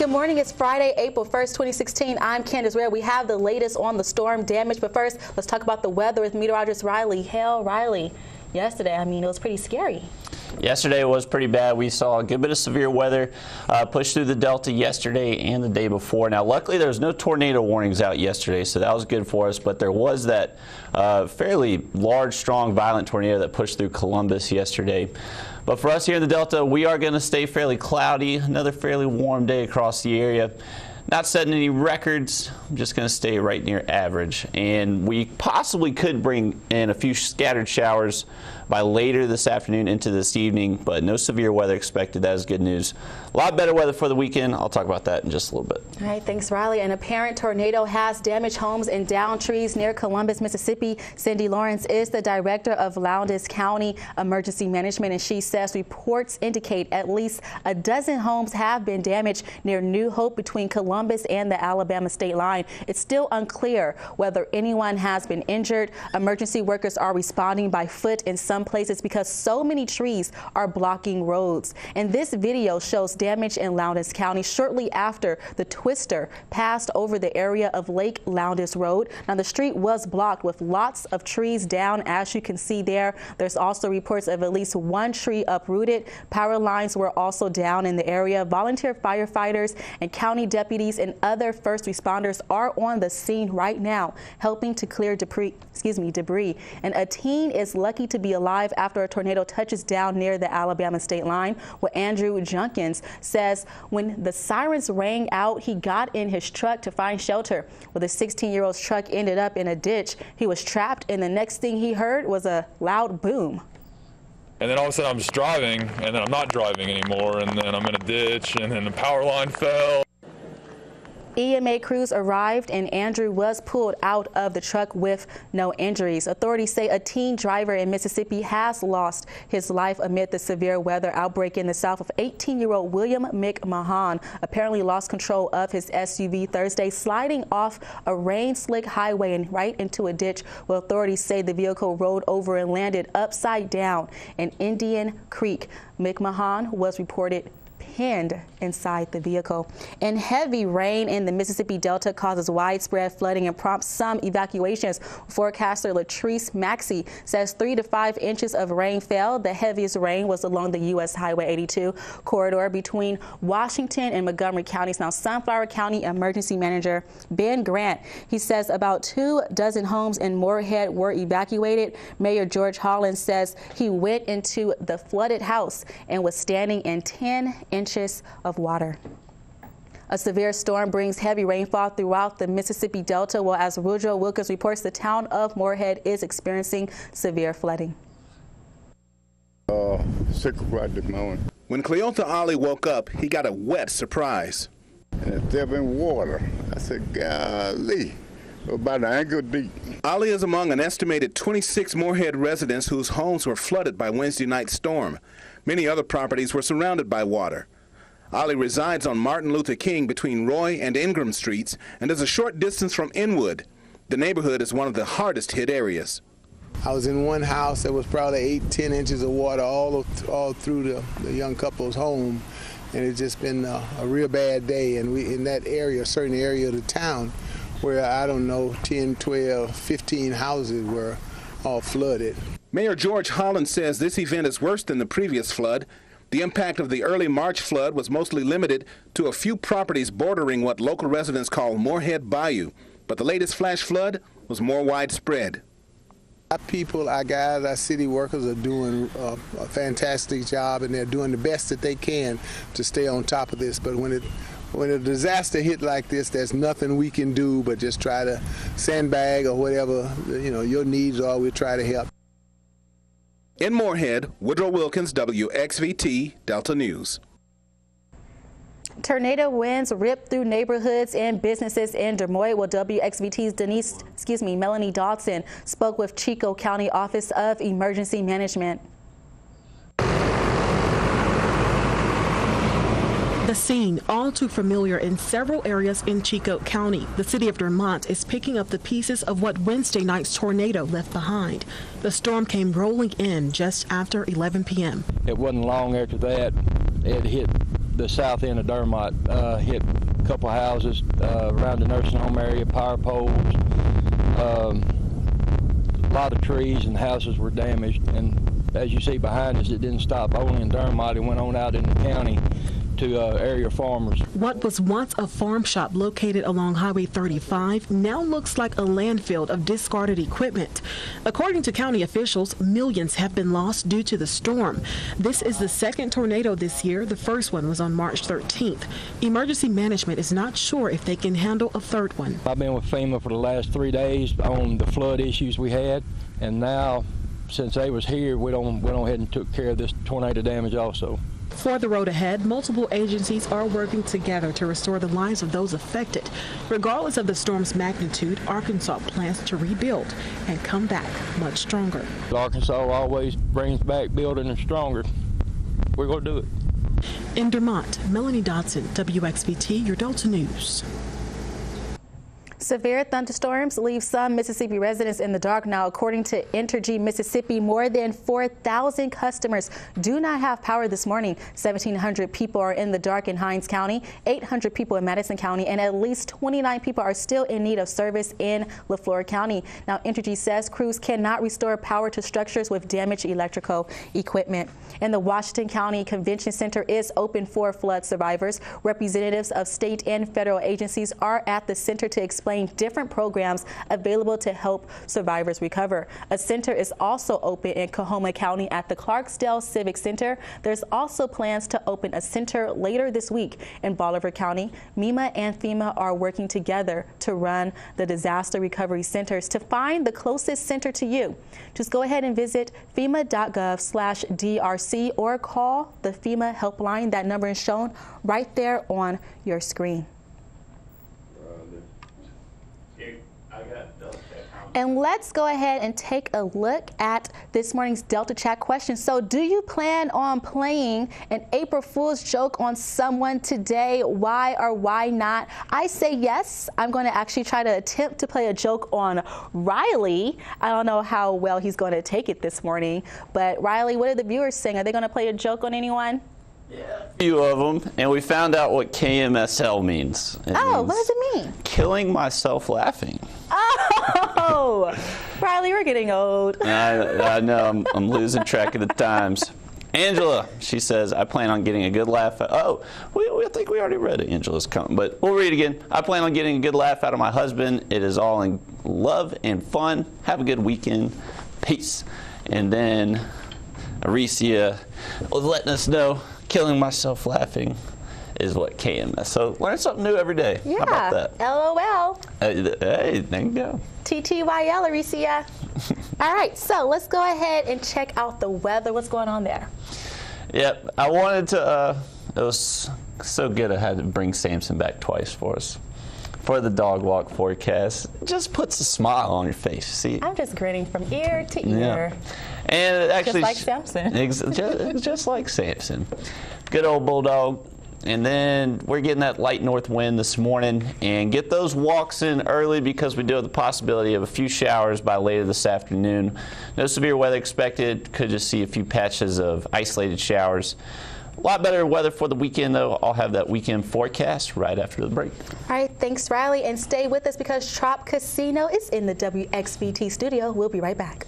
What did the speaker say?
Good morning. It's Friday, April 1st, 2016. I'm Candace Ware. We have the latest on the storm damage, but first, let's talk about the weather with meteorologist Riley. Hell, Riley, yesterday, it was pretty scary. Yesterday was pretty bad. We saw a good bit of severe weather push through the Delta yesterday and the day before. Now, luckily, there was no tornado warnings out yesterday, so that was good for us. But there was that fairly large, strong, violent tornado that pushed through Columbus yesterday. But for us here in the Delta, we are going to stay fairly cloudy. Another fairly warm day across the area. Not setting any records. I'm just going to stay right near average. And we possibly could bring in a few scattered showers by later this afternoon into this evening, but no severe weather expected. That is good news. A lot better weather for the weekend. I'll talk about that in just a little bit. All right, thanks, Riley. An apparent tornado has damaged homes and downed trees near Columbus, Mississippi. Cindy Lawrence is the director of Lowndes County Emergency Management, and she says reports indicate at least a dozen homes have been damaged near New Hope between Columbus and the Alabama state line. It's still unclear whether anyone has been injured. Emergency workers are responding by foot in some places because so many trees are blocking roads. And this video shows damage in Lowndes County shortly after the twister passed over the area of Lake Lowndes Road. Now, the street was blocked with lots of trees down, as you can see there. There's also reports of at least one tree uprooted. Power lines were also down in the area. Volunteer firefighters and county deputies and other first responders are on the scene right now, helping to clear debris. And a teen is lucky to be alive after a tornado touches down near the Alabama state line. Well, Andrew Junkins says when the sirens rang out, he got in his truck to find shelter. Well, the 16-year-old's truck ended up in a ditch. He was trapped, and the next thing he heard was a loud boom. And then all of a sudden I'm just driving, and then I'm not driving anymore, and then I'm in a ditch, and then the power line fell. EMA crews arrived and Andrew was pulled out of the truck with no injuries. Authorities say a teen driver in Mississippi has lost his life amid the severe weather outbreak in the south. Of 18-year-old William McMahon apparently lost control of his SUV Thursday, sliding off a rain-slick highway and right into a ditch. Well, authorities say the vehicle rolled over and landed upside down in Indian Creek. McMahon was reported pinned inside the vehicle. And heavy rain in the Mississippi Delta causes widespread flooding and prompts some evacuations. Forecaster Latrice Maxey says 3 to 5 inches of rain fell. The heaviest rain was along the U.S. Highway 82 corridor between Washington and Montgomery counties. Now, Sunflower County Emergency Manager Ben Grant, he says about 24 homes in Moorhead were evacuated. Mayor George Holland says he went into the flooded house and was standing in 10 inches of water. A severe storm brings heavy rainfall throughout the Mississippi Delta. Well, as Woodrow Wilkins reports, the town of Moorhead is experiencing severe flooding. Sick right this morning. When Cleonta Ollie woke up, he got a wet surprise. And it's there in water. I said, golly, about an ankle deep. Ollie is among an estimated 26 Moorhead residents whose homes were flooded by Wednesday night's storm. Many other properties were surrounded by water. Ollie resides on Martin Luther King between Roy and Ingram Streets and is a short distance from Inwood. The neighborhood is one of the hardest hit areas. I was in one house that was probably 8-10 inches of water all through the young couple's home, and it's just been a real bad day. And we in that area, a certain area of the town, where I don't know, 10, 12, 15 houses were all flooded. Mayor George Holland says this event is worse than the previous flood. The impact of the early March flood was mostly limited to a few properties bordering what local residents call Moorhead Bayou, but the latest flash flood was more widespread. Our people, our guys, our city workers are doing a fantastic job, and they're doing the best that they can to stay on top of this. But when a disaster hit like this, there's nothing we can do but just try to sandbag or whatever your needs are. We try to help. In Moorhead, Woodrow Wilkins, WXVT, Delta News. Tornado winds ripped through neighborhoods and businesses in Des Moines. Well, WXVT's Melanie Dodson spoke with Chico County Office of Emergency Management. The scene, all too familiar in several areas in Chico County. The city of Vermont is picking up the pieces of what Wednesday night's tornado left behind. The storm came rolling in just after 11 p.m. It wasn't long after that it hit the south end of Dermot, hit a couple houses around the nursing home area, power poles. A lot of trees and houses were damaged, and as you see behind us, it didn't stop only in Dermot. It went on out in the county to area farmers. What was once a farm shop located along Highway 35 now looks like a landfill of discarded equipment. According to county officials, millions have been lost due to the storm. This is the second tornado this year. The first one was on March 13th. Emergency management is not sure if they can handle a third one. I've been with FEMA for the last 3 days on the flood issues we had, and now since they was here, we went ahead and took care of this tornado damage also. For the road ahead, multiple agencies are working together to restore the lives of those affected. Regardless of the storm's magnitude, Arkansas plans to rebuild and come back much stronger. Arkansas always brings back building and stronger. We're going to do it. In Dermot, Melanie Dodson, WXVT, your Delta News. Severe thunderstorms leave some Mississippi residents in the dark now. According to Entergy Mississippi, more than 4,000 customers do not have power this morning. 1,700 people are in the dark in Hinds County, 800 people in Madison County, and at least 29 people are still in need of service in LaFleur County. Now, Entergy says crews cannot restore power to structures with damaged electrical equipment. And the Washington County Convention Center is open for flood survivors. Representatives of state and federal agencies are at the center to explain different programs available to help survivors recover. A center is also open in Coahoma County at the Clarksdale Civic Center. There's also plans to open a center later this week in Bolivar County. MEMA and FEMA are working together to run the disaster recovery centers. To find the closest center to you, just go ahead and visit FEMA.gov/DRC or call the FEMA helpline. That number is shown right there on your screen. And let's go ahead and take a look at this morning's Delta Chat question. So do you plan on playing an April Fool's joke on someone today? Why or why not? I say yes. I'm going to actually try to attempt to play a joke on Riley. I don't know how well he's going to take it this morning. But Riley, what are the viewers saying? Are they going to play a joke on anyone? Yeah, a few of them, and we found out what KMSL means. It means what does it mean? Killing myself laughing. Oh, Riley, we're getting old. I know, I'm losing track of the times. Angela, she says, I plan on getting a good laugh. I think we already read it. Angela's coming, but we'll read it again. I plan on getting a good laugh out of my husband. It is all in love and fun. Have a good weekend. Peace. And then Aricia was letting us know, killing myself laughing is what KMS. So learn something new every day. Yeah. How about that? LOL. Hey, there you go. TTYL, Aricia. All right, so let's go ahead and check out the weather. What's going on there? Yep, I wanted to, it was so good I had to bring Samson back twice for us. For the dog walk forecast, it just puts a smile on your face. See, I'm just grinning from ear to ear. Yeah. And it actually, just like Samson. just like Samson. Good old bulldog. And then we're getting that light north wind this morning, and get those walks in early because we do have the possibility of a few showers by later this afternoon. No severe weather expected. Could just see a few patches of isolated showers. A lot better weather for the weekend, though. I'll have that weekend forecast right after the break. All right, thanks, Riley. And stay with us because Trop Casino is in the WXVT studio. We'll be right back.